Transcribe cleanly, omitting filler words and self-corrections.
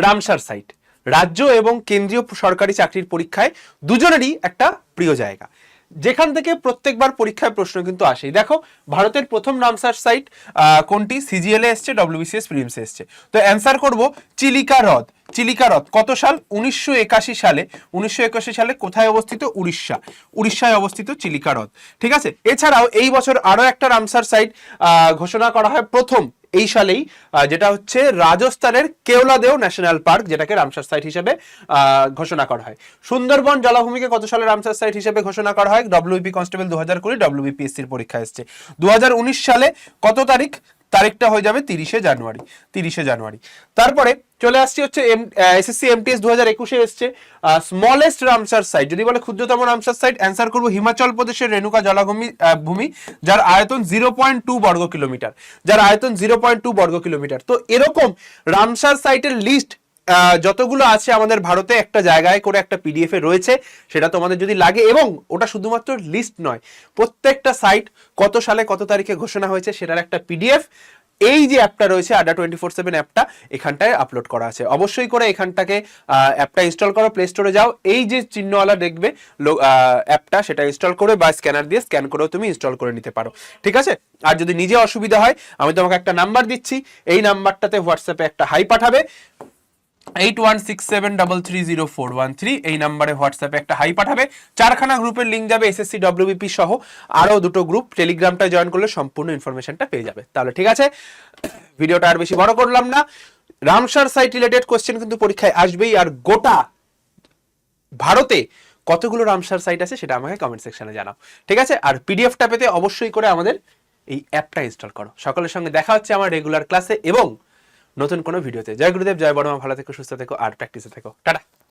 Ramsar site রাজ্য এবং কেন্দ্রীয় সরকারি চাকরির পরীক্ষায় দুজনেরই একটা প্রিয় জায়গা, যেখান থেকে প্রত্যেকবার পরীক্ষায় প্রশ্ন কিন্তু আসেই। দেখো ভারতের প্রথম রামসার সাইট কোনটি? সিজিএল এ এসছে, ডব্লিউবিসিএস প্রিলিমসে এসছে। তো অ্যান্সার করব চিলিকা হ্রদ। চিলিকা হ্রদ কত সাল? 1981 সালে। 1981 সালে কোথায় অবস্থিত? উড়িষ্যায় অবস্থিত চিলিকা হ্রদ। ঠিক আছে। এছাড়াও এই বছর আরো একটা রামসার সাইট ঘোষণা করা হয় প্রথম এই সালেই, যেটা হচ্ছে রাজস্থানের কেওলাদেও ন্যাশনাল পার্ক, যেটাকে রামসার সাইট হিসেবে ঘোষণা করা হয়। সুন্দরবন জলাভূমিকে কত সালে রামসার সাইট হিসেবে ঘোষণা করা হয়? ডব্লিউবি কনস্টেবল 2020, ডব্লিউবিপিএসসির পরীক্ষা এসছে 2019 সালে। কত তারিখ? তারিখটা হয়ে যাবে 30শে জানুয়ারি। তারপরে চলে আসছি হচ্ছে এসএসসি এমটিএস 2021 এসছে স্মলেস্ট রামসার সাইট। যদি বলে ক্ষুদ্রতম রামসার সাইট, অ্যান্সার করবো হিমাচল প্রদেশের রেণুকা জলাভূমি, যার আয়তন 0.2 বর্গ কিলোমিটার। তো এরকম রামসার সাইটের লিস্ট যতগুলো আছে আমাদের ভারতে একটা জায়গায় করে একটা পিডিএফ এ রয়েছে, সেটা তোমাদের যদি লাগে, এবং ওটা শুধুমাত্র লিস্ট নয়, প্রত্যেকটা সাইট কত সালে কত তারিখে ঘোষণা হয়েছে সেটার একটা পিডিএফ এই যে অ্যাপটা রয়েছে আড্ডা 24/7 অ্যাপটা, এখানটায় আপলোড করা আছে। অবশ্যই করে এখানটাকে অ্যাপটা ইনস্টল করো, প্লে স্টোরে যাও, এই যে চিহ্নওয়ালা দেখবে অ্যাপটা, সেটা ইনস্টল করে বা স্ক্যানার দিয়ে স্ক্যান করেও তুমি ইনস্টল করে নিতে পারো। ঠিক আছে। আর যদি নিজে অসুবিধা হয়, আমি তোমাকে একটা নাম্বার দিচ্ছি, এই নাম্বারটাতে হোয়াটসঅ্যাপে একটা হাই পাঠাবে, 8167330413, এই নাম্বারে হোয়াটসঅ্যাপে একটা হাই পাঠাবে। 4খানা গ্রুপের লিঙ্ক যাবে, এসএসসি ডব্লিউবিপি সহ আরো 2টো গ্রুপ। টেলিগ্রামটা জয়েন করলে সম্পূর্ণ ইনফরমেশনটা পেয়ে যাবে। তাহলে ঠিক আছে, ভিডিওটা আর বেশি বড় করলাম না। রামসার সাইট রিলেটেড কোশ্চেন কিন্তু পরীক্ষায় আসবেই, আর গোটা ভারতে কতগুলো রামসার সাইট আছে সেটা আমাকে কমেন্ট সেকশনে জানাও। ঠিক আছে। আর পিডিএফটা পেতে অবশ্যই করে আমাদের এই অ্যাপটা ইনস্টল করো। সকলের সঙ্গে দেখা হচ্ছে আমার রেগুলার ক্লাসে এবং নতুন কোনো ভিডিওতে। জয় গুরুদেব, জয় বড়মা, ভালো থেকো, সুস্থ থেকো আর প্র্যাকটিসে থেকো। টাটা।